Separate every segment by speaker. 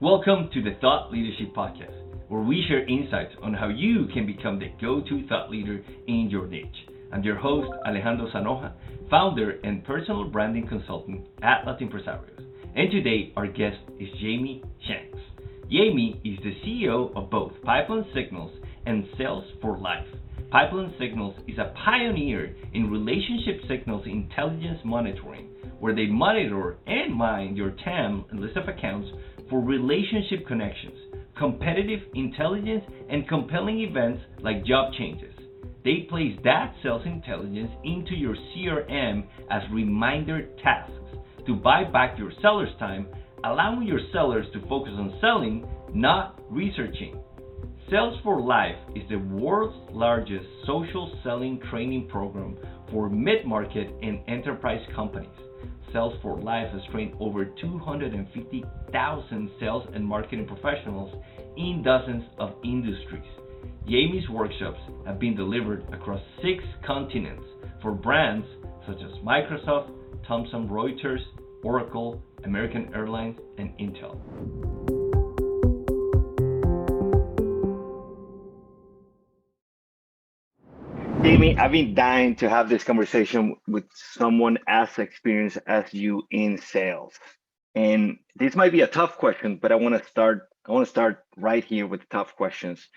Speaker 1: Welcome to the Thought Leadership Podcast, where we share insights on how you can become the go-to thought leader in your niche. I'm your host, Alejandro Sanoja, founder and personal branding consultant at Latin Empresarios. And today, our guest is Jamie Shanks. Jamie is the CEO of both Pipeline Signals and Sales for Life. Pipeline Signals is a pioneer in relationship signals intelligence monitoring, where they monitor and mine your TAM and list of accounts for relationship connections, competitive intelligence, and compelling events like job changes. They place that sales intelligence into your CRM as reminder tasks to buy back your sellers' time, allowing your sellers to focus on selling, not researching. Sales for Life is the world's largest social selling training program for mid-market and enterprise companies. Sales for Life has trained over 250,000 sales and marketing professionals in dozens of industries. Jamie's workshops have been delivered across 6 continents for brands such as Microsoft, Thomson Reuters, Oracle, American Airlines, and Intel. Jamie, I've been dying to have this conversation with someone as experienced as you in sales. And this might be a tough question, but I want to start right here with the tough questions.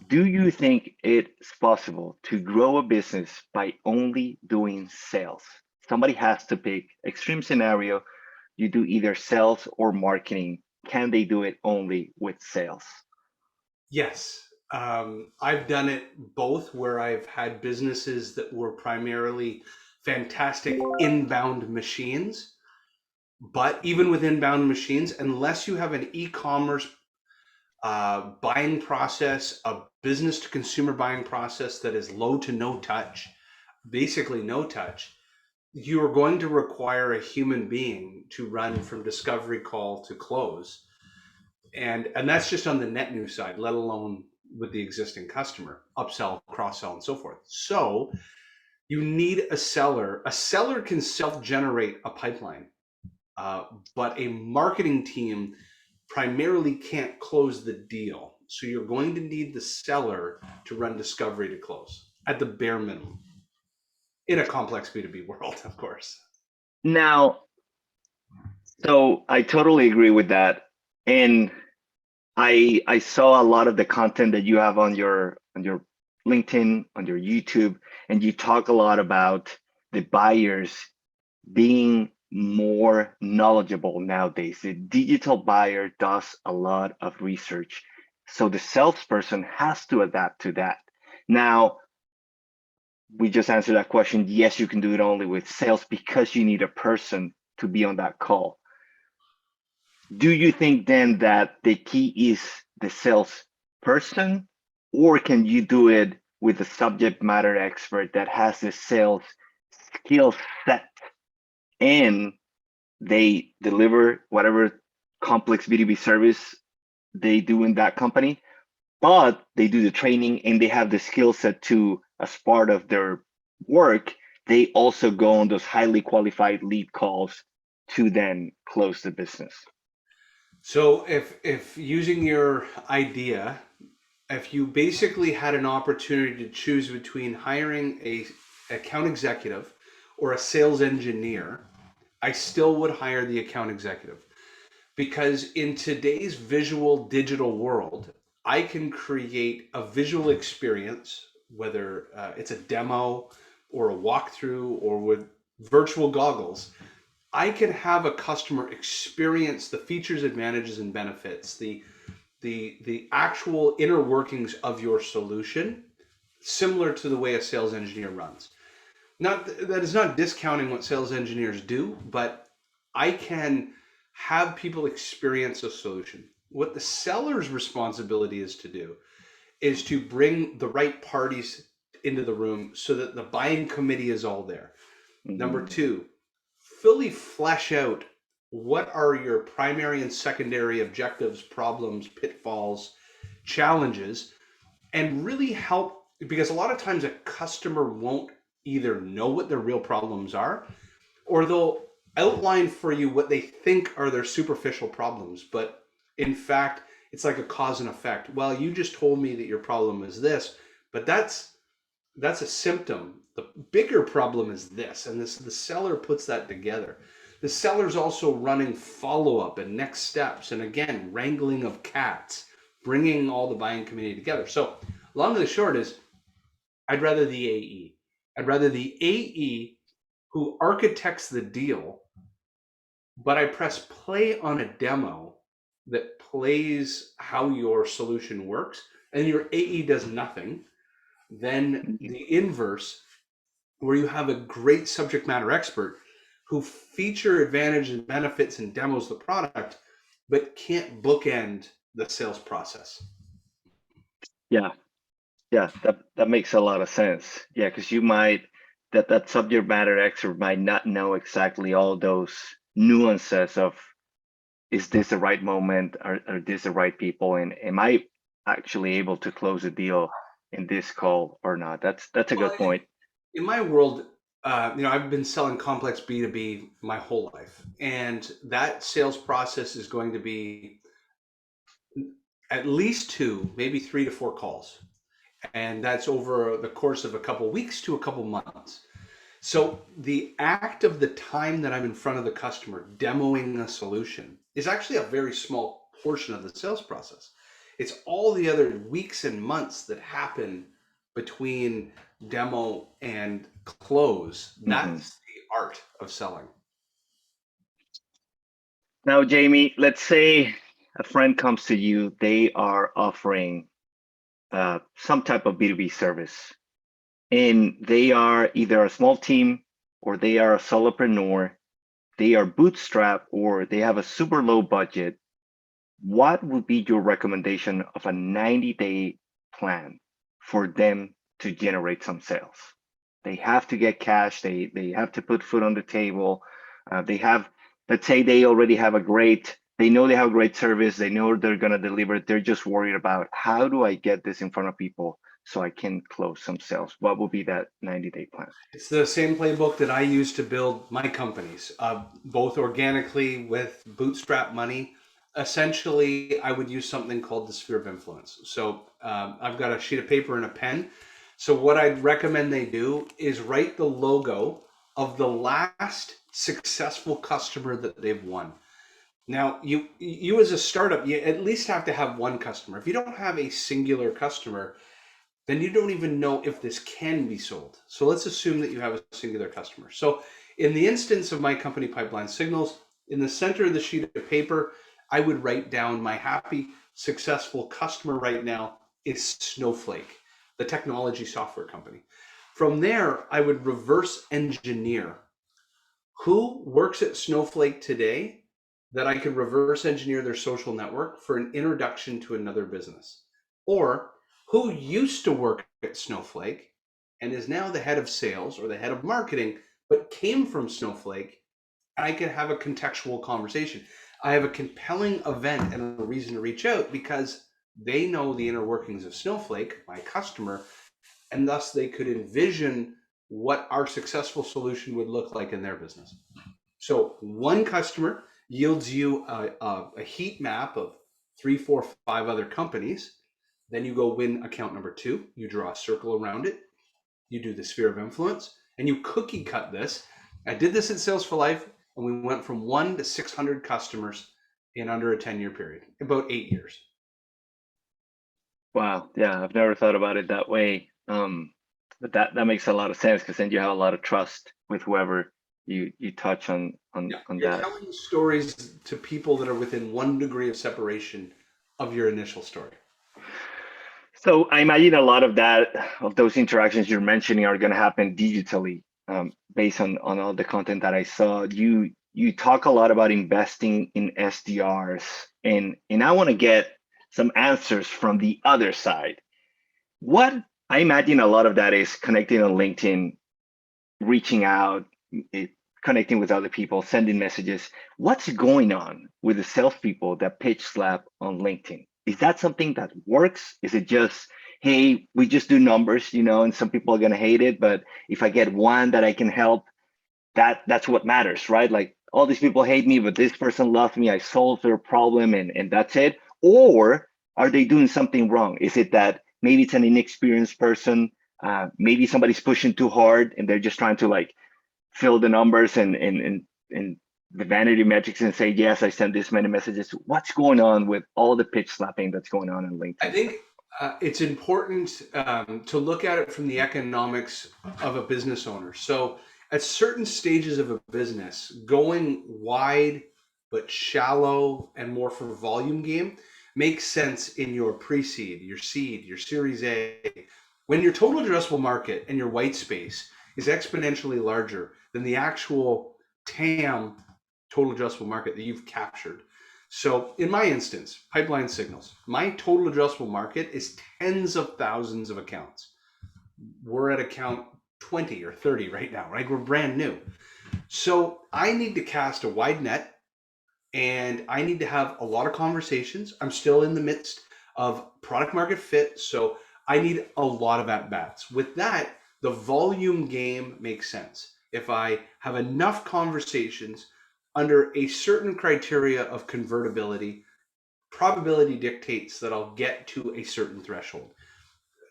Speaker 1: Do you think it's possible to grow a business by only doing sales? Somebody has to pick extreme scenario. You do either sales or marketing. Can they do it only with sales?
Speaker 2: Yes. I've done it both, where I've had businesses that were primarily fantastic inbound machines. But even with inbound machines, unless you have an e-commerce buying process, a business to consumer buying process that is low to no touch, basically no touch, you are going to require a human being to run from discovery call to close. And that's just on the net new side, let alone with the existing customer, upsell, cross-sell, and so forth. So you need a seller. A seller can self-generate a pipeline, but a marketing team primarily can't close the deal. So you're going to need the seller to run discovery to close at the bare minimum in a complex B2B world, of course.
Speaker 1: Now, so I totally agree with that. And I saw a lot of the content that you have on your LinkedIn, on your YouTube, and you talk a lot about the buyers being more knowledgeable nowadays. The digital buyer does a lot of research, so the salesperson has to adapt to that. Now, we just answered that question. Yes, you can do it only with sales because you need a person to be on that call. Do you think then that the key is the salesperson, or can you do it with a subject matter expert that has the sales skill set and they deliver whatever complex B2B service they do in that company, but they do the training and they have the skill set to, as part of their work, they also go on those highly qualified lead calls to then close the business?
Speaker 2: So if using your idea, if you basically had an opportunity to choose between hiring a account executive or a sales engineer, I still would hire the account executive, because in today's visual digital world, I can create a visual experience, whether it's a demo or a walkthrough or with virtual goggles. I can have a customer experience the features, advantages, and benefits, the actual inner workings of your solution, similar to the way a sales engineer runs. That is not discounting what sales engineers do, but I can have people experience a solution. What the seller's responsibility is to do is to bring the right parties into the room so that the buying committee is all there. Mm-hmm. Number 2, fully flesh out what are your primary and secondary objectives, problems, pitfalls, challenges, and really help, because a lot of times a customer won't either know what their real problems are, or they'll outline for you what they think are their superficial problems, but In fact, it's like a cause and effect. Well, you just told me that your problem is this, but that's a symptom. The bigger problem is this, and the seller puts that together. The seller's also running follow-up and next steps, and again, wrangling of cats, bringing all the buying community together. So long and the short is, I'd rather the AE. I'd rather the AE who architects the deal, but I press play on a demo that plays how your solution works, and your AE does nothing. Then
Speaker 1: Mhm.
Speaker 2: the inverse, where you have a great subject matter expert who feature advantage and benefits and demos the product, but can't bookend the sales process.
Speaker 1: Yeah, yeah, that makes a lot of sense. Yeah, because you might that subject matter expert might not know exactly all those nuances of, is this the right moment? Are this the right people? And am I actually able to close a deal in this call or not? That's a
Speaker 2: Well,
Speaker 1: good point.
Speaker 2: in my world, I've been selling complex B2B my whole life, and that sales process is going to be at least two, maybe 3 to 4 calls, and that's over the course of a couple weeks to a couple months. So the act of the time that I'm in front of the customer demoing a solution is actually a very small portion of the sales process. It's all the other weeks and months that happen between demo and close.
Speaker 1: Hmm.
Speaker 2: That's the art of selling.
Speaker 1: Now, Jamie, let's say a friend comes to you. They are offering some type of B2B service, and they are either a small team or they are a solopreneur. They are bootstrapped or they have a super low budget. What would be your recommendation of a 90-day plan for them to generate some sales? They have to get cash. They have to put food on the table. They have, let's say they already have they know they have a great service. They know they're going to deliver. They're just worried about, how do I get this in front of people so I can close some sales? What would be that 90-day plan?
Speaker 2: It's the same playbook that I use to build my companies, both organically with bootstrap money. Essentially, I would use something called the sphere of influence. So I've got a sheet of paper and a pen. So what I'd recommend they do is write the logo of the last successful customer that they've won. Now, you as a startup, you at least have to have one customer. If you don't have a singular customer, then you don't even know if this can be sold. So let's assume that you have a singular customer. So in the instance of my company, Pipeline Signals, in the center of the sheet of paper, I would write down my happy, successful customer right now is Snowflake, the technology software company. From there, I would reverse engineer who works at Snowflake today that I could reverse engineer their social network for an introduction to another business, or who used to work at Snowflake and is now the head of sales or the head of marketing, but came from Snowflake. I could have a contextual conversation. I have a compelling event and a reason to reach out because they know the inner workings of Snowflake, my customer, and thus they could envision what our successful solution would look like in their business. So one customer yields you a heat map of 3, 4, 5 other companies. Then you go win account number 2. You draw a circle around it. You do the sphere of influence, and you cookie cut this. I did this at Sales for Life, and we went from 1 to 600 customers in under a 10-year period, about 8 years.
Speaker 1: Wow. Yeah, I've never thought about it that way. But that makes a lot of sense, because then you have a lot of trust with whoever you touch
Speaker 2: Yeah,
Speaker 1: on
Speaker 2: you're
Speaker 1: that.
Speaker 2: telling stories to people that are within 1 degree of separation of your initial story.
Speaker 1: So I imagine a lot of those interactions you're mentioning are going to happen digitally, based on all the content that I saw. You talk a lot about investing in SDRs, and I want to get some answers from the other side. What I imagine a lot of that is connecting on LinkedIn, reaching out, it, connecting with other people, sending messages. What's going on with the salespeople that pitch slap on LinkedIn? Is that something that works? Is it just, hey, we just do numbers, and some people are gonna hate it, but if I get one that I can help, that's what matters, right? Like all these people hate me, but this person loves me. I solved their problem and that's it. Or are they doing something wrong? Is it that maybe it's an inexperienced person? Maybe somebody's pushing too hard and they're just trying to like fill the numbers and the vanity metrics and say, yes, I sent this many messages. What's going on with all the pitch slapping that's going on in LinkedIn?
Speaker 2: I think it's important to look at it from the economics of a business owner. So at certain stages of a business, going wide but shallow and more for volume game makes sense in your pre-seed, your seed, your series A. When your total addressable market and your white space is exponentially larger than the actual TAM, total addressable market, that you've captured. So in my instance, pipeline signals, my total addressable market is tens of thousands of accounts. We're at account 20 or 30 right now, right? We're brand new. So I need to cast a wide net and I need to have a lot of conversations. I'm still in the midst of product market fit. So I need a lot of at-bats. With that, the volume game makes sense. If I have enough conversations under a certain criteria of convertibility, probability dictates that I'll get to a certain threshold.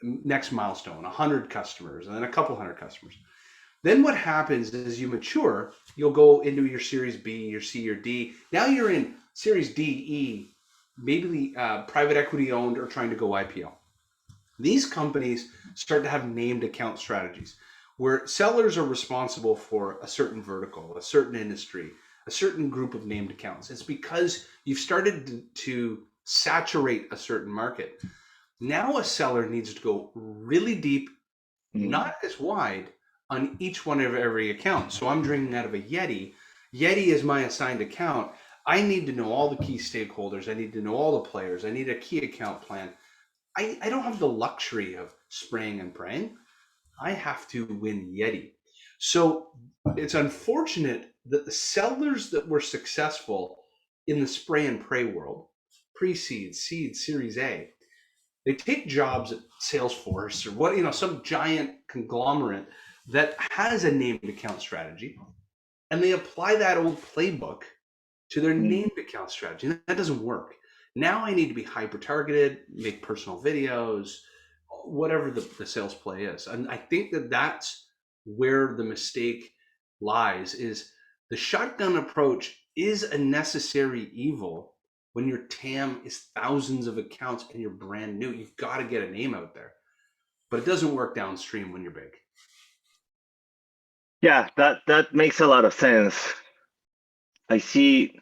Speaker 2: Next milestone, 100 customers, and then a couple hundred customers. Then what happens is you mature, you'll go into your series B, your C, your D. Now you're in series D, E, maybe private equity owned or trying to go IPO. These companies start to have named account strategies where sellers are responsible for a certain vertical, a certain industry, a certain group of named accounts. It's because you've started to saturate a certain market. Now a seller needs to go really deep, not as wide, on each one of every account. So I'm drinking out of a Yeti. Yeti is my assigned account. I need to know all the key stakeholders. I need to know all the players. I need a key account plan. I don't have the luxury of spraying and praying. I have to win Yeti. So it's unfortunate that the sellers that were successful in the spray and pray world, pre-seed, seed, series A, they take jobs at Salesforce or some giant conglomerate that has a named account strategy, and they apply that old playbook to their named account strategy. And that doesn't work. Now I need to be hyper targeted, make personal videos, whatever the sales play is. And I think that that's where the mistake lies, is the shotgun approach is a necessary evil when your TAM is thousands of accounts and you're brand new. You've got to get a name out there, but it doesn't work downstream when you're big.
Speaker 1: Yeah, that makes a lot of sense. I see.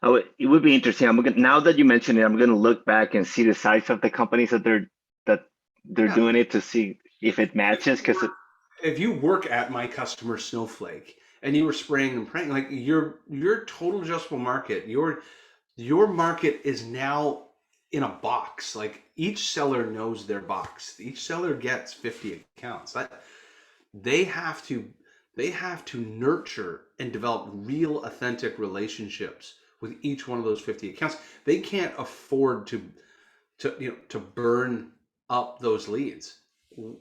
Speaker 1: It would be interesting. Now that you mentioned it, I'm gonna look back and see the size of the companies that they're doing it to see if it matches. Because
Speaker 2: if you work at My Customer Snowflake and you were spraying and praying, like your total addressable market, your market is now in a box. Like each seller knows their box. Each seller gets 50 accounts. They have to nurture and develop real authentic relationships with each one of those 50 accounts. They can't afford to burn up those leads.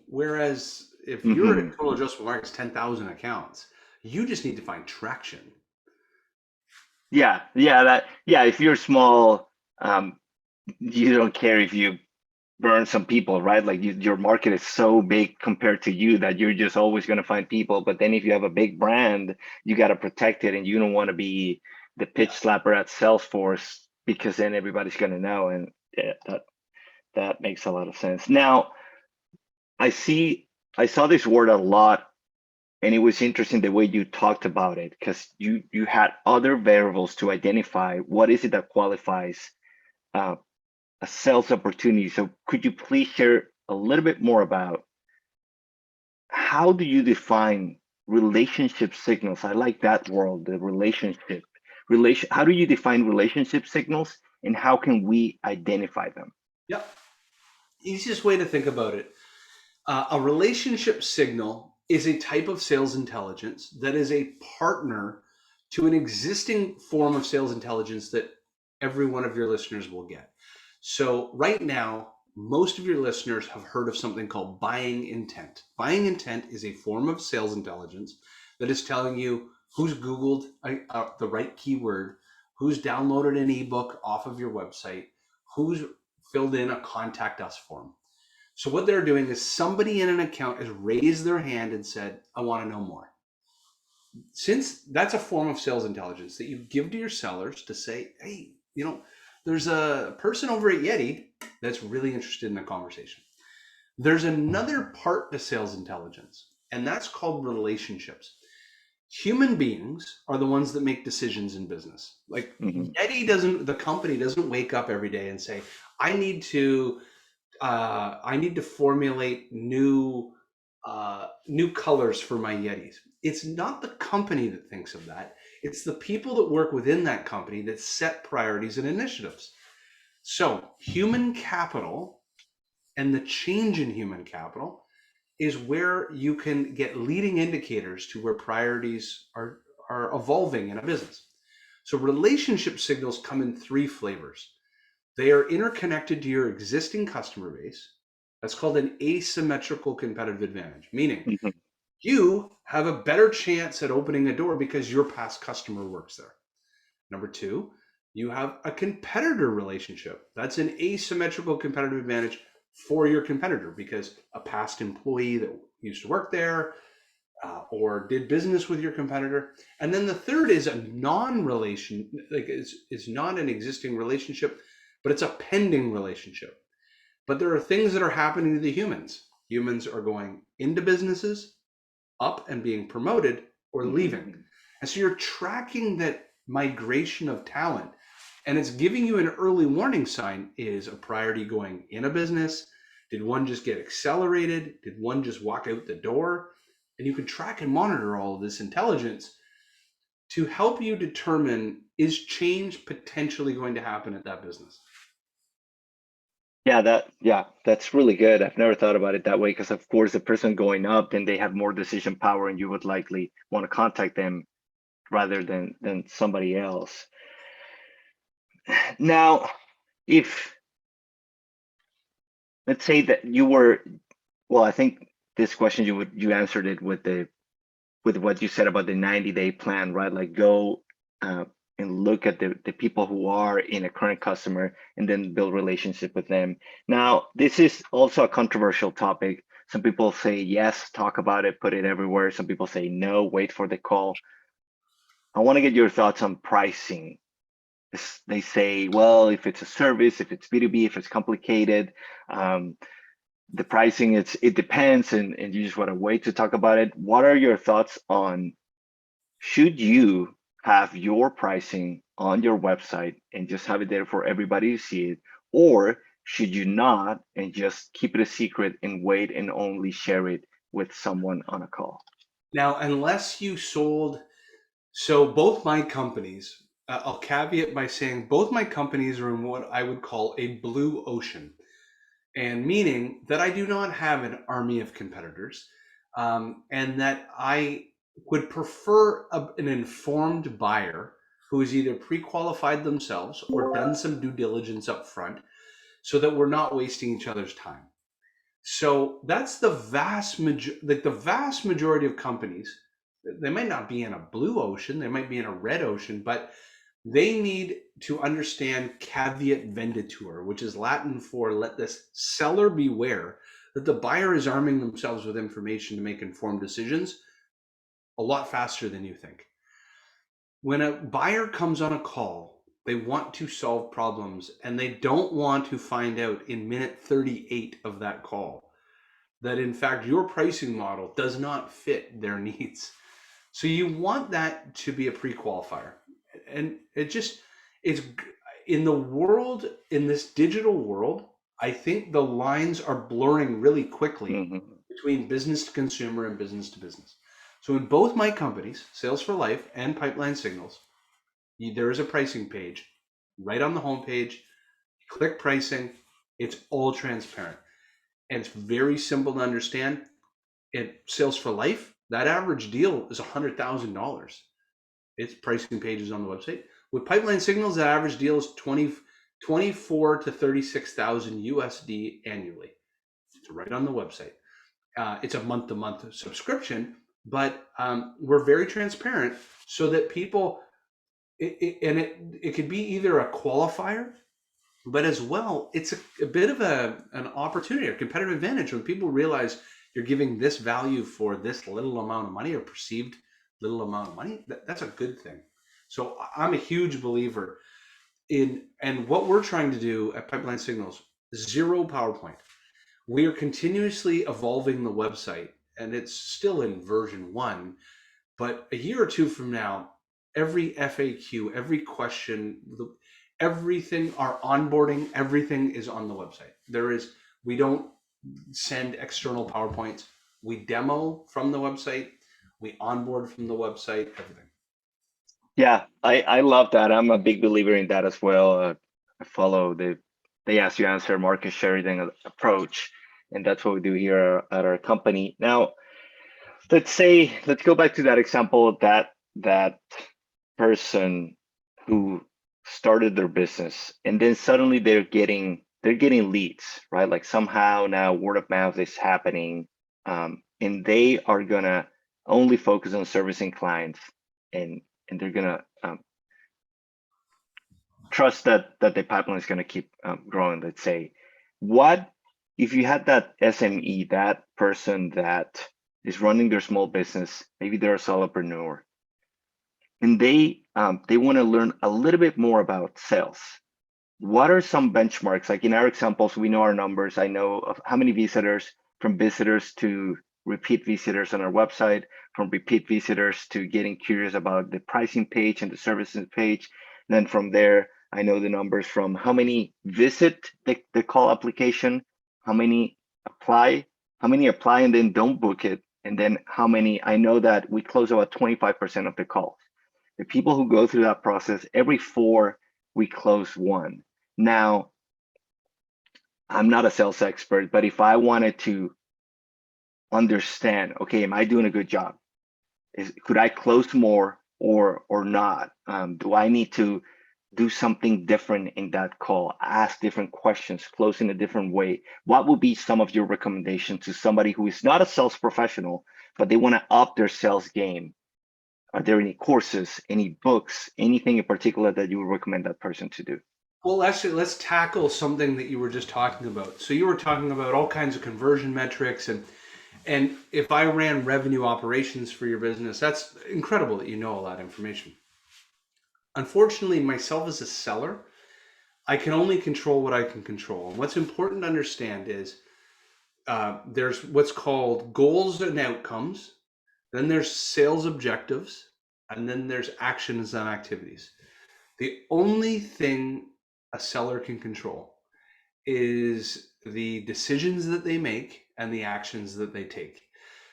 Speaker 2: Whereas if you're at a total addressable market, 10,000 accounts, you just need to find traction.
Speaker 1: Yeah. If you're small, you don't care if you burn some people, right? Like your market is so big compared to you that you're just always going to find people. But then if you have a big brand, you got to protect it, and you don't want to be the pitch slapper at Salesforce, because then everybody's going to know. And yeah, that makes a lot of sense. Now, I saw this word a lot, and it was interesting the way you talked about it, because you had other variables to identify what is it that qualifies a sales opportunity. So could you please share a little bit more about how do you define relationship signals? I like that word, the relationship. How do you define relationship signals, and how can we identify them?
Speaker 2: Yep. Easiest way to think about it. A relationship signal is a type of sales intelligence that is a partner to an existing form of sales intelligence that every one of your listeners will get. So right now, most of your listeners have heard of something called buying intent. Buying intent is a form of sales intelligence that is telling you who's Googled the right keyword, who's downloaded an ebook off of your website, who's filled in a contact us form. So what they're doing is somebody in an account has raised their hand and said, I want to know more. Since that's a form of sales intelligence that you give to your sellers to say, hey, there's a person over at Yeti that's really interested in a conversation. There's another part to sales intelligence, and that's called relationships. Human beings are the ones that make decisions in business. Like Yeti the company doesn't wake up every day and say, I need to formulate new colors for my Yetis. It's not the company that thinks of that. It's the people that work within that company that set priorities and initiatives. So human capital and the change in human capital is where you can get leading indicators to where priorities are evolving in a business. So relationship signals come in three flavors. They are interconnected to your existing customer base. That's called an asymmetrical competitive advantage, meaning you have a better chance at opening a door because your past customer works there. Number two, you have a competitor relationship. That's an asymmetrical competitive advantage for your competitor because a past employee that used to work there or did business with your competitor. And then the third is a non-relation, like it's not an existing relationship, but it's a pending relationship. But there are things that are happening to the humans. Humans are going into businesses, up and being promoted, or leaving. And so you're tracking that migration of talent, and it's giving you an early warning sign. Is a priority going in a business? Did one just get accelerated? Did one just walk out the door? And you can track and monitor all of this intelligence to help you determine, is change potentially going to happen at that business?
Speaker 1: Yeah, that's really good. I've never thought about it that way because, of course, the person going up, then they have more decision power, and you would likely want to contact them rather than somebody else. Now, if let's say that you were, well, I think this question you answered it with what you said about the 90-day plan, right? Like go and look at the people who are in a current customer and then build relationship with them. Now, this is also a controversial topic. Some people say yes, talk about it, put it everywhere. Some people say no, wait for the call. I want to get your thoughts on pricing. They say, well, if it's a service, if it's B2B, if it's complicated, the pricing, it depends, and you just want to wait to talk about it. What are your thoughts on, should you have your pricing on your website and just have it there for everybody to see it, or should you not and just keep it a secret and wait and only share it with someone on a call?
Speaker 2: Now, unless you sold, so both my companies, I'll caveat by saying both my companies are in what I would call a blue ocean, and meaning that I do not have an army of competitors, and that I would prefer an informed buyer who has either pre-qualified themselves or done some due diligence up front so that we're not wasting each other's time. So that's the vast majority of companies. They might not be in a blue ocean, they might be in a red ocean, but they need to understand caveat venditor, which is Latin for let this seller beware, that the buyer is arming themselves with information to make informed decisions a lot faster than you think. When a buyer comes on a call, they want to solve problems, and they don't want to find out in minute 38 of that call that in fact your pricing model does not fit their needs. So you want that to be a pre-qualifier. And it's in the world, in this digital world, I think the lines are blurring really quickly between business to consumer and business to business. So in both my companies, Sales for Life and Pipeline Signals, there is a pricing page right on the homepage. You click pricing, it's all transparent. And it's very simple to understand. At Sales for Life, that average deal is $100,000. Its pricing page is on the website. With Pipeline Signals, that average deal is 24 to 36,000 USD annually. It's right on the website. It's a month-to-month subscription, but we're very transparent so that people, it could be either a qualifier, but as well, it's a bit of an opportunity, a competitive advantage when people realize you're giving this value for this little amount of money or perceived little amount of money. That's a good thing. So I'm a huge believer in, and what we're trying to do at Pipeline Signals, zero PowerPoint. We are continuously evolving the website, and it's still in version 1, but a year or two from now, every FAQ, every question, everything, our onboarding, everything is on the website. We don't send external PowerPoints. We demo from the website. We onboard from the website, everything.
Speaker 1: Yeah, I love that. I'm a big believer in that as well. I follow the they ask you answer market sharing approach, and that's what we do here at our company. Now, let's go back to that example of that person who started their business, and then suddenly they're getting leads, right? Like somehow now word of mouth is happening, and they are gonna only focus on servicing clients, and they're gonna trust that the pipeline is gonna keep growing. Let's say, what if you had that SME, that person that is running their small business, maybe they're a solopreneur, and they want to learn a little bit more about sales. What are some benchmarks? Like in our examples, we know our numbers. I know of how many visitors, from visitors to repeat visitors on our website, from repeat visitors to getting curious about the pricing page and the services page. Then from there, I know the numbers from how many visit the call application, how many apply, and then don't book it, and then how many. I know that we close about 25% of the calls. The people who go through that process, every 4, we close 1. Now, I'm not a sales expert, but if I wanted to understand, okay, am I doing a good job? Could I close more or not? Do I need to do something different in that call? Ask different questions, close in a different way? What would be some of your recommendations to somebody who is not a sales professional, but they want to up their sales game? Are there any courses, any books, anything in particular that you would recommend that person to do?
Speaker 2: Well, actually, let's tackle something that you were just talking about. So you were talking about all kinds of conversion metrics, and if I ran revenue operations for your business, that's incredible that you know all that information. Unfortunately, myself as a seller, I can only control what I can control. And what's important to understand is there's what's called goals and outcomes, then there's sales objectives, and then there's actions and activities. The only thing a seller can control is the decisions that they make and the actions that they take.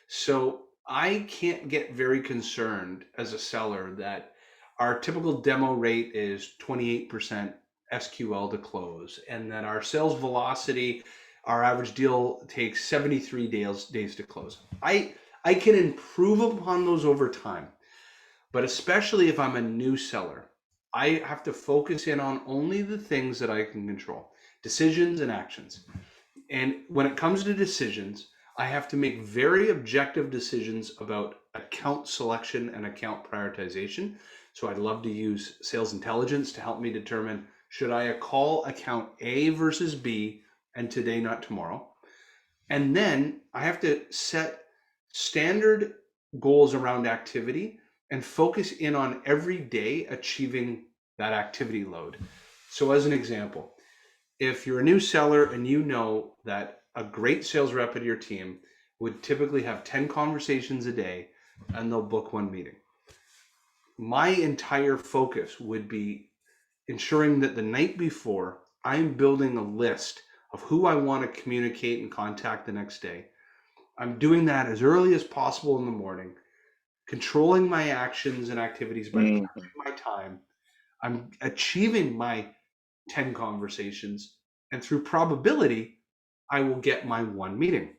Speaker 2: So I can't get very concerned as a seller that our typical demo rate is 28% SQL to close, and that our sales velocity, our average deal takes 73 days to close. I can improve upon those over time, but especially if I'm a new seller, I have to focus in on only the things that I can control, decisions and actions. And when it comes to decisions, I have to make very objective decisions about account selection and account prioritization. So I'd love to use sales intelligence to help me determine, should I call account A versus B, and today, not tomorrow? And then I have to set standard goals around activity and focus in on every day achieving that activity load. So as an example, if you're a new seller and you know that a great sales rep at your team would typically have 10 conversations a day and they'll book 1 meeting, my entire focus would be ensuring that the night before I'm building a list of who I want to communicate and contact the next day. I'm doing that as early as possible in the morning, controlling my actions and activities by planning my time. I'm achieving my 10 conversations, and through probability, I will get my 1 meeting.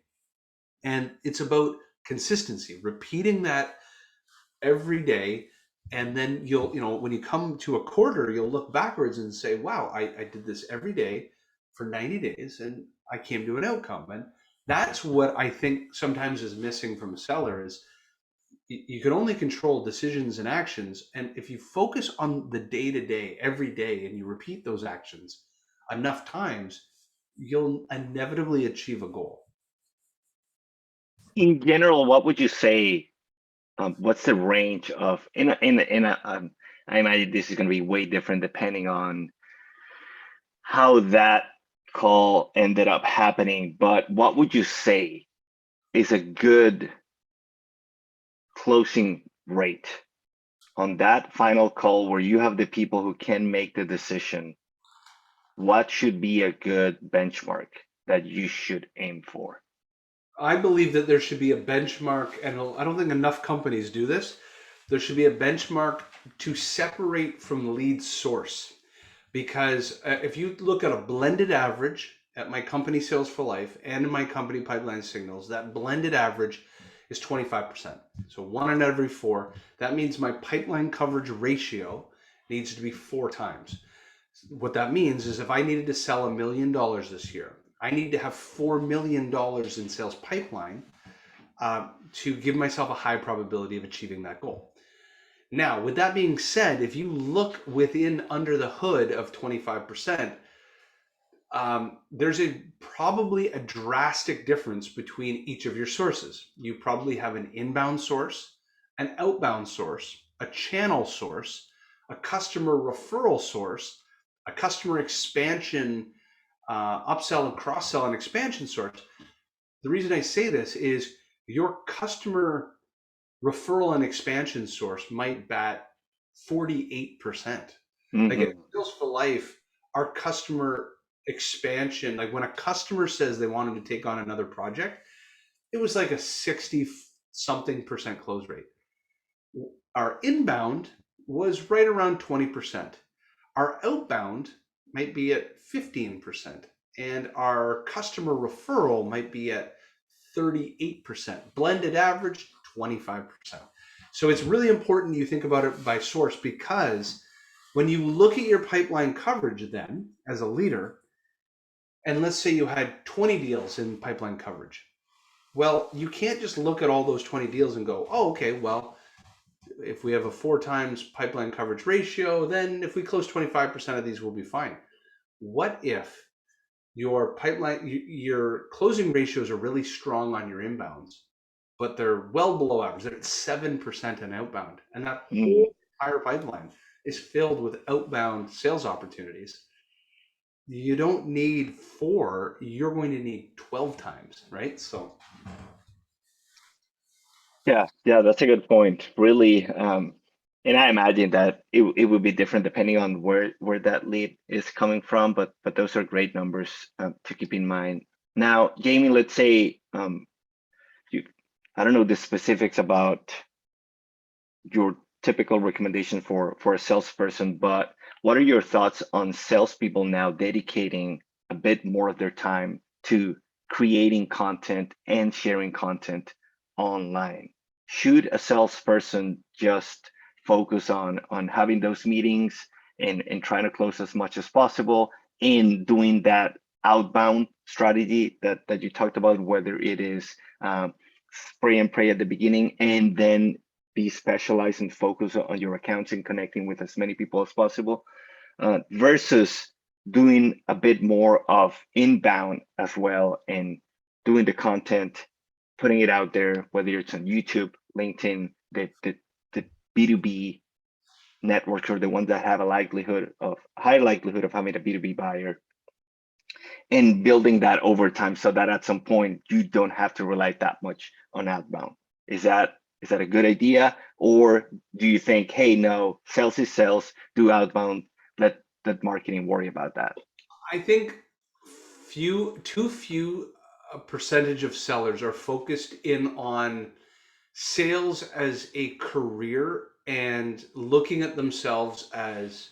Speaker 2: And it's about consistency, repeating that every day. And then when you come to a quarter, you'll look backwards and say, wow, I did this every day for 90 days and I came to an outcome. And that's what I think sometimes is missing from a seller is you can only control decisions and actions. And if you focus on the day to day, every day, and you repeat those actions enough times, you'll inevitably achieve a goal.
Speaker 1: In general, what would you say? What's the range of I imagine this is going to be way different depending on how that call ended up happening. But what would you say is a good closing rate on that final call where you have the people who can make the decision? What should be a good benchmark that you should aim for?
Speaker 2: I believe that there should be a benchmark, and I don't think enough companies do this. There should be a benchmark to separate from lead source. Because if you look at a blended average at my company Sales for Life and in my company Pipeline Signals, that blended average is 25%. So 1 in every 4. That means my pipeline coverage ratio needs to be 4 times. What that means is if I needed to sell $1 million this year, I need to have $4 million in sales pipeline to give myself a high probability of achieving that goal. Now, with that being said, if you look within under the hood of 25%, there's probably a drastic difference between each of your sources. You probably have an inbound source, an outbound source, a channel source, a customer referral source, a customer expansion, upsell and cross-sell and expansion source. The reason I say this is your customer referral and expansion source might bat 48%. Like at Sales for Life, our customer expansion, like when a customer says they wanted to take on another project, it was like a 60 something percent close rate. Our inbound was right around 20%. Our outbound might be at 15%, and our customer referral might be at 38%. Blended average, 25%. So it's really important you think about it by source, because when you look at your pipeline coverage then as a leader, and let's say you had 20 deals in pipeline coverage, well, you can't just look at all those 20 deals and go, oh, okay, well, if we have a 4 times pipeline coverage ratio, then if we close 25% of these, we'll be fine. What if your pipeline, your closing ratios are really strong on your inbounds, but they're well below average? They're at 7% in outbound, and that whole entire pipeline is filled with outbound sales opportunities. You don't need 4, you're going to need 12 times, right? So
Speaker 1: yeah, that's a good point. Really, and I imagine that it would be different depending on where that lead is coming from, but those are great numbers to keep in mind. Now, Jamie, let's say I don't know the specifics about your typical recommendation for a salesperson, but what are your thoughts on salespeople now dedicating a bit more of their time to creating content and sharing content online? Should a salesperson just focus on having those meetings and trying to close as much as possible in doing that outbound strategy that you talked about, whether it is spray and pray at the beginning and then be specialized and focus on your accounts and connecting with as many people as possible, versus doing a bit more of inbound as well and doing the content, putting it out there, whether it's on YouTube, LinkedIn, the B2B networks or the ones that have a high likelihood of having a B2B buyer, and building that over time so that at some point you don't have to rely that much on outbound. Is that a good idea? Or do you think, hey, no, sales is sales, do outbound, let marketing worry about that?
Speaker 2: I think too few a percentage of sellers are focused in on sales as a career and looking at themselves as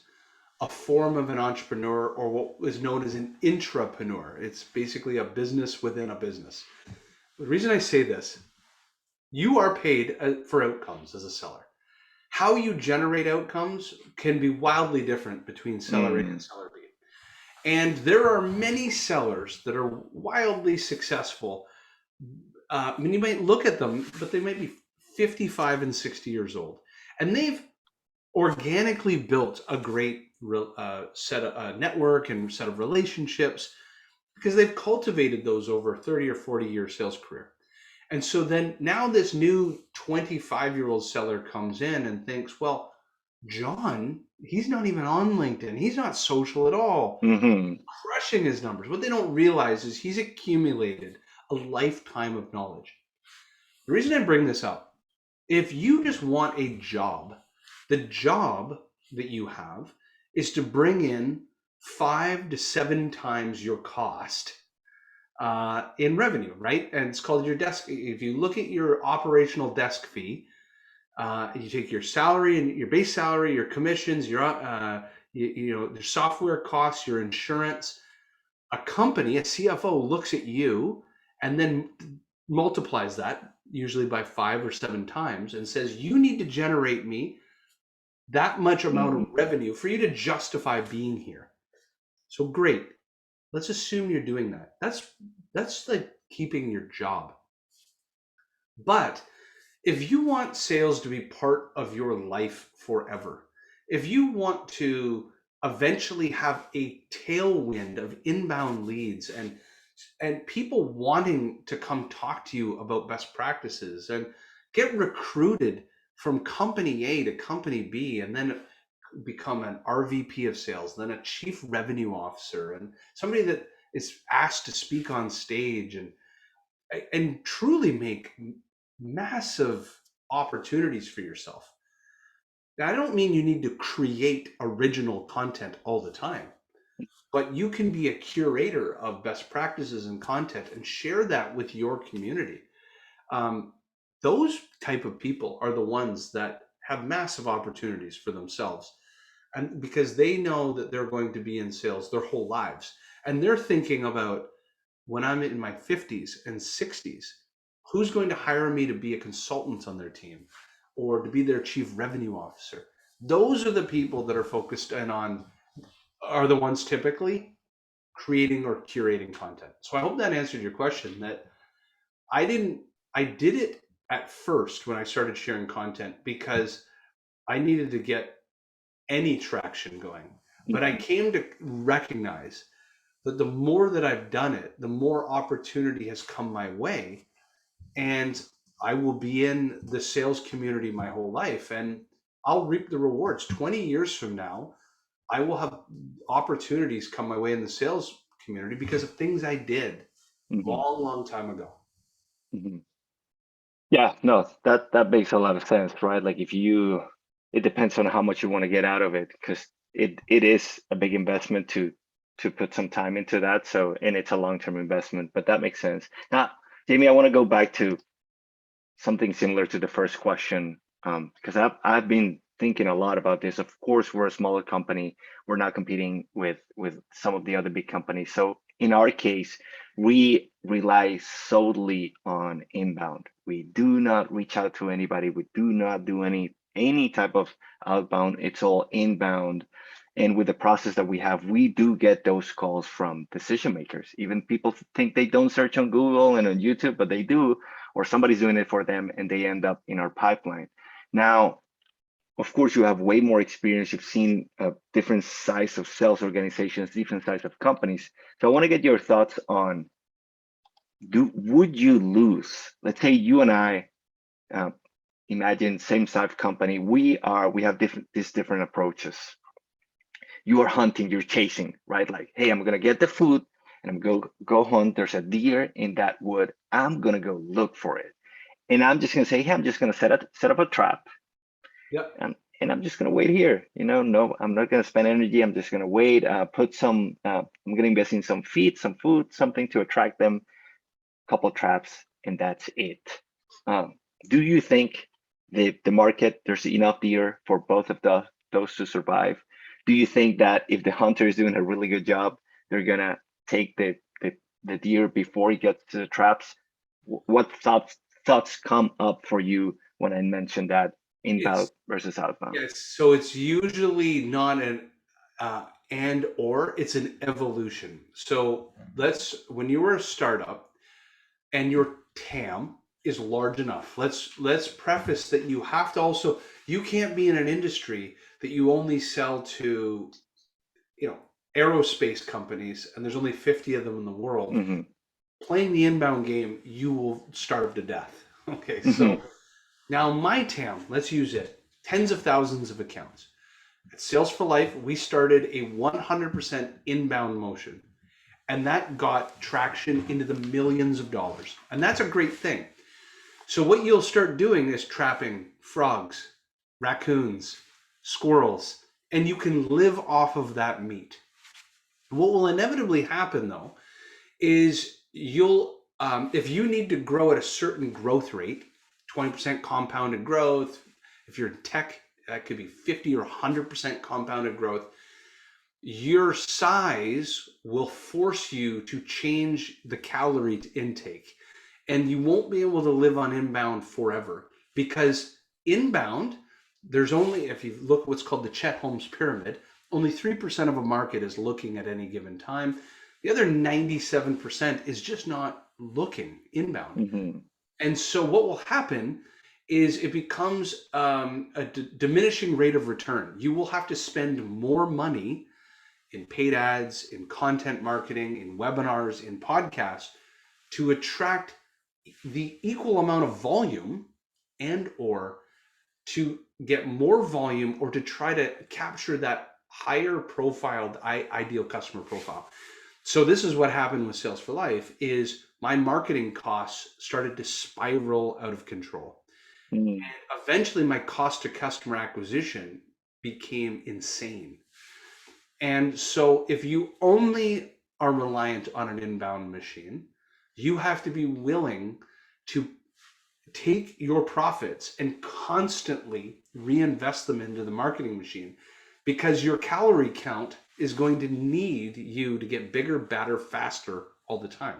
Speaker 2: a form of an entrepreneur, or what is known as an intrapreneur. It's basically a business within a business. The reason I say this, you are paid for outcomes as a seller. How you generate outcomes can be wildly different between seller A and seller B. And there are many sellers that are wildly successful. I mean, you might look at them, but they might be 55 and 60 years old, and they've organically built a great set of network and set of relationships because they've cultivated those over a 30 or 40-year sales career. And so then now this new 25-year-old seller comes in and thinks, well, John, he's not even on LinkedIn. He's not social at all, crushing his numbers. What they don't realize is he's accumulated a lifetime of knowledge. The reason I bring this up, if you just want a job, the job that you have is to bring in 5 to 7 times your cost in revenue, right? And it's called your desk. If you look at your operational desk fee, you take your salary and your base salary, your commissions, your your software costs, your insurance. A company, a CFO, looks at you and then multiplies that usually by 5 or 7 times and says, you need to generate me that much amount of revenue for you to justify being here. So great. Let's assume you're doing that. That's like keeping your job. But if you want sales to be part of your life forever, if you want to eventually have a tailwind of inbound leads and people wanting to come talk to you about best practices and get recruited from company A to company B and then become an RVP of sales, then a chief revenue officer, and somebody that is asked to speak on stage and truly make massive opportunities for yourself. Now, I don't mean you need to create original content all the time, but you can be a curator of best practices and content and share that with your community. Those type of people are the ones that have massive opportunities for themselves, and because they know that they're going to be in sales their whole lives, and they're thinking about, when I'm in my 50s and 60s, who's going to hire me to be a consultant on their team or to be their chief revenue officer? Those are the people that are focused in on, are the ones typically creating or curating content. So I hope that answered your question. That I did it at first when I started sharing content because I needed to get any traction going. But I came to recognize that the more that I've done it, the more opportunity has come my way. And I will be in the sales community my whole life and I'll reap the rewards. 20 years from now, I will have opportunities come my way in the sales community because of things I did long time ago.
Speaker 1: Yeah, no, that makes a lot of sense, right? Like it depends on how much you want to get out of it, because it is a big investment to put some time into that. So, and it's a long-term investment, but that makes sense. Now, Jamie, I want to go back to something similar to the first question, because I've been thinking a lot about this. Of course, we're a smaller company. We're not competing with some of the other big companies. So in our case, we rely solely on inbound. We do not reach out to anybody. We do not do any type of outbound. It's all inbound. And with the process that we have, we do get those calls from decision makers. Even people think they don't search on Google and on YouTube, but they do, or somebody's doing it for them and they end up in our pipeline. Now, of course, you have way more experience. You've seen a different size of sales organizations, different size of companies. So I want to get your thoughts on, would you lose? Let's say you and I, imagine same size company. We have these different approaches. You are hunting, you're chasing, right? Like, hey, I'm gonna get the food and I'm gonna go hunt. There's a deer in that wood. I'm gonna go look for it. And I'm just gonna say, hey, I'm just gonna set up a trap.
Speaker 2: Yep.
Speaker 1: And I'm just gonna wait here. No, I'm not gonna spend energy. I'm just gonna wait. I'm gonna invest in some feed, some food, something to attract them. Couple traps, and that's it. Do you think the market, there's enough deer for both of those to survive? Do you think that if the hunter is doing a really good job, they're gonna take the deer before he gets to the traps? What thoughts come up for you when I mentioned that inbound versus outbound?
Speaker 2: Yes, so it's usually not an and or, it's an evolution. So when you were a startup and your TAM is large enough. Let's preface that you have to also, you can't be in an industry that you only sell to, you know, aerospace companies and there's only 50 of them in the world.
Speaker 1: Hmm.
Speaker 2: Playing the inbound game, you will starve to death. Okay,
Speaker 1: Hmm.
Speaker 2: so now my TAM, let's use it, tens of thousands of accounts. At Sales for Life, we started a 100% inbound motion, and that got traction into the millions of dollars. And that's a great thing. So what you'll start doing is trapping frogs, raccoons, squirrels, and you can live off of that meat. What will inevitably happen though is you'll, if you need to grow at a certain growth rate, 20% compounded growth, if you're in tech, that could be 50 or 100% compounded growth, your size will force you to change the calorie intake. And you won't be able to live on inbound forever because inbound, there's only, if you look what's called the Chet Holmes pyramid, only 3% of a market is looking at any given time. The other 97% is just not looking inbound.
Speaker 1: Hmm.
Speaker 2: And so what will happen is it becomes a diminishing rate of return. You will have to spend more money in paid ads, in content marketing, in webinars, in podcasts to attract the equal amount of volume and or to get more volume or to try to capture that higher profiled ideal customer profile. So this is what happened with Sales for Life is my marketing costs started to spiral out of control.
Speaker 1: Hmm.
Speaker 2: And eventually my cost to customer acquisition became insane. And so if you only are reliant on an inbound machine, you have to be willing to take your profits and constantly reinvest them into the marketing machine because your calorie count is going to need you to get bigger, better, faster all the time.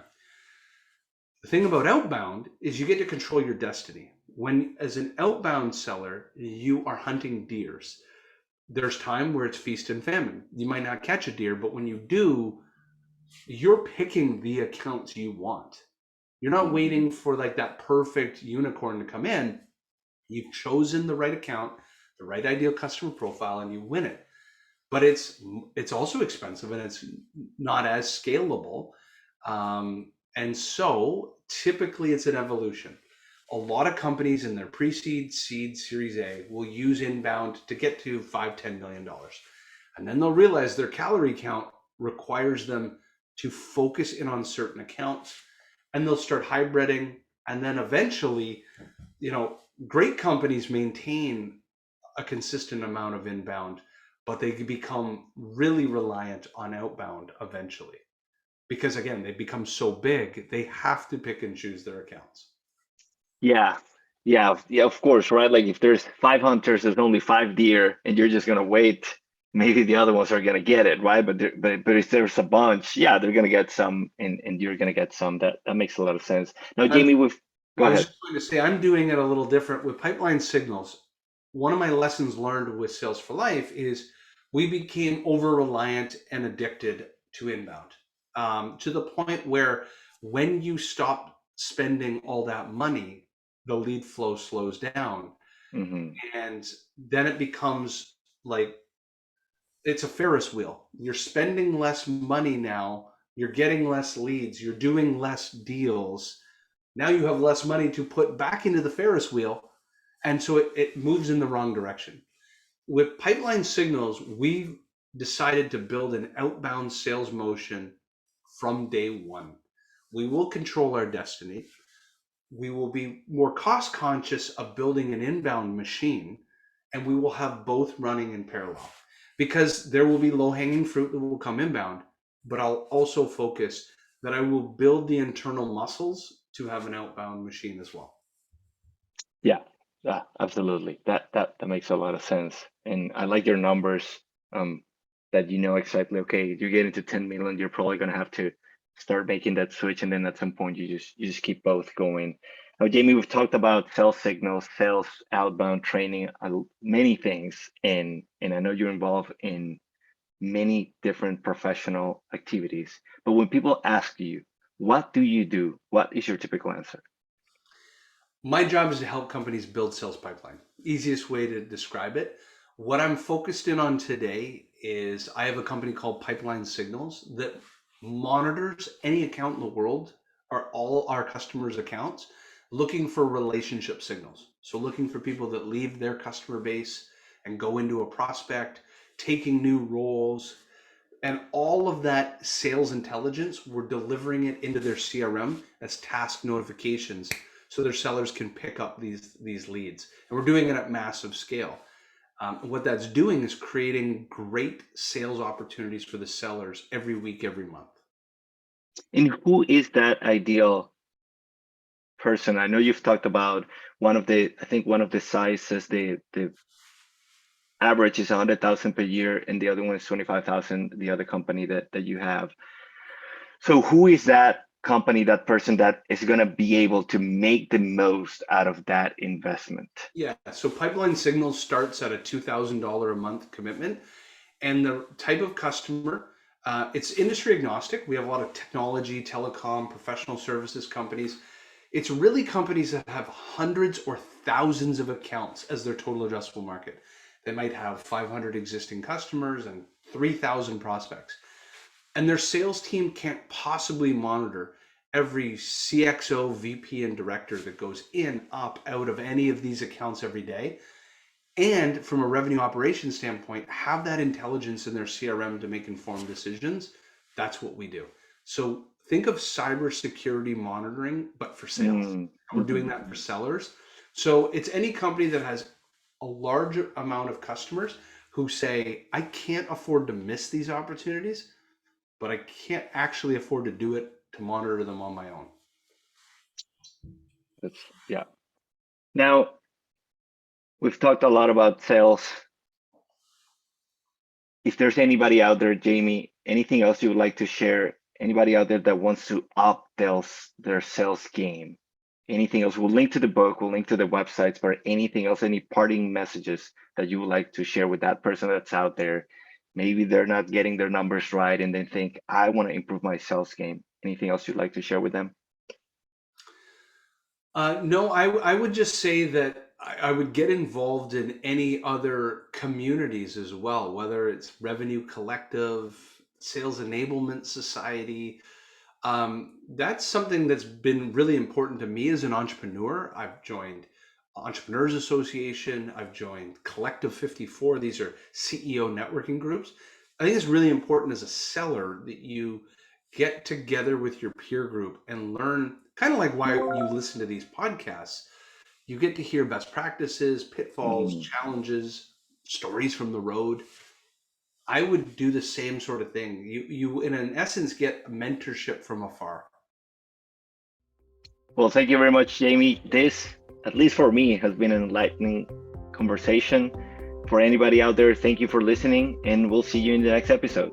Speaker 2: The thing about outbound is you get to control your destiny. When, as an outbound seller, you are hunting deers. There's time where it's feast and famine. You might not catch a deer, but when you do, you're picking the accounts you want. You're not
Speaker 1: Hmm.
Speaker 2: waiting for like that perfect unicorn to come in. You've chosen the right account, the right ideal customer profile, and you win it. But it's also expensive and it's not as scalable. And so typically it's an evolution. A lot of companies in their pre-seed, seed, series A will use inbound to get to $5, $10 million. And then they'll realize their calorie count requires them to focus in on certain accounts and they'll start hybriding. And then eventually, you know, great companies maintain a consistent amount of inbound, but they become really reliant on outbound eventually. Because again, they become so big, they have to pick and choose their accounts.
Speaker 1: Yeah. Yeah. Yeah. Of course, right? Like if there's 5 hunters, there's only 5 deer, and you're just gonna wait. Maybe the other ones are gonna get it, right? But if there's a bunch, yeah, they're gonna get some, and you're gonna get some. That makes a lot of sense. Now,
Speaker 2: I'm,
Speaker 1: Jamie, we've go
Speaker 2: I was
Speaker 1: ahead.
Speaker 2: just going to say, I'm doing it a little different with pipeline signals. One of my lessons learned with Sales for Life is we became over reliant and addicted to inbound to the point where when you stop spending all that money, the lead flow slows down.
Speaker 1: Hmm.
Speaker 2: And then it becomes like it's a Ferris wheel. You're spending less money now, you're getting less leads, you're doing less deals. Now you have less money to put back into the Ferris wheel. And so it moves in the wrong direction. With pipeline signals, we decided to build an outbound sales motion from day one. We will control our destiny. We will be more cost conscious of building an inbound machine, and we will have both running in parallel because there will be low hanging fruit that will come inbound, but I'll also focus that I will build the internal muscles to have an outbound machine as well.
Speaker 1: Yeah. Yeah. Absolutely. That makes a lot of sense. And I like your numbers. Um, that you know exactly. Okay, you're getting to 10 million. You're probably gonna have to start making that switch, and then at some point you just keep both going. Now, Jamie, we've talked about sales signals, sales outbound training, many things, and I know you're involved in many different professional activities. But when people ask you, what do you do? What is your typical answer?
Speaker 2: My job is to help companies build sales pipeline. Easiest way to describe it. What I'm focused in on today is I have a company called Pipeline Signals that monitors any account in the world, or all our customers' accounts, looking for relationship signals. So looking for people that leave their customer base and go into a prospect, taking new roles, and all of that sales intelligence, we're delivering it into their CRM as task notifications so their sellers can pick up these leads. And we're doing it at massive scale. What that's doing is creating great sales opportunities for the sellers every week, every month.
Speaker 1: And who is that ideal person? I know you've talked about I think one of the sizes, the average is 100,000 per year, and the other one is 25,000, the other company that you have. So who is that company, that person that is going to be able to make the most out of that investment?
Speaker 2: Yeah, so Pipeline Signals starts at a $2,000 a month commitment. And the type of customer, it's industry agnostic. We have a lot of technology, telecom, professional services companies. It's really companies that have hundreds or thousands of accounts as their total addressable market. They might have 500 existing customers and 3,000 prospects. And their sales team can't possibly monitor every CXO, VP, and director that goes in, up, out of any of these accounts every day. And from a revenue operations standpoint, have that intelligence in their CRM to make informed decisions. That's what we do. So think of cybersecurity monitoring, but for sales.
Speaker 1: Mm-hmm.
Speaker 2: We're doing that for sellers. So it's any company that has a large amount of customers who say, I can't afford to miss these opportunities, but I can't actually afford to do it to monitor them on my own.
Speaker 1: Yeah. Now, we've talked a lot about sales. If there's anybody out there, Jamie, anything else you would like to share? Anybody out there that wants to up their sales game? Anything else? We'll link to the book, we'll link to the websites, but anything else, any parting messages that you would like to share with that person that's out there? Maybe they're not getting their numbers right and they think, I want to improve my sales game. Anything else you'd like to share with them?
Speaker 2: No, I would just say that I would get involved in any other communities as well, whether it's Revenue Collective, Sales Enablement Society. That's something that's been really important to me as an entrepreneur. I've joined Entrepreneurs Association. I've joined Collective 54. These are CEO networking groups. I think it's really important as a seller that you get together with your peer group and learn, kind of like why you listen to these podcasts. You get to hear best practices, pitfalls, challenges, stories from the road. I would do the same sort of thing. You in essence get mentorship from afar.
Speaker 1: Well, thank you very much, Jamie. This, at least for me, has been an enlightening conversation. For anybody out there, thank you for listening, and we'll see you in the next episode.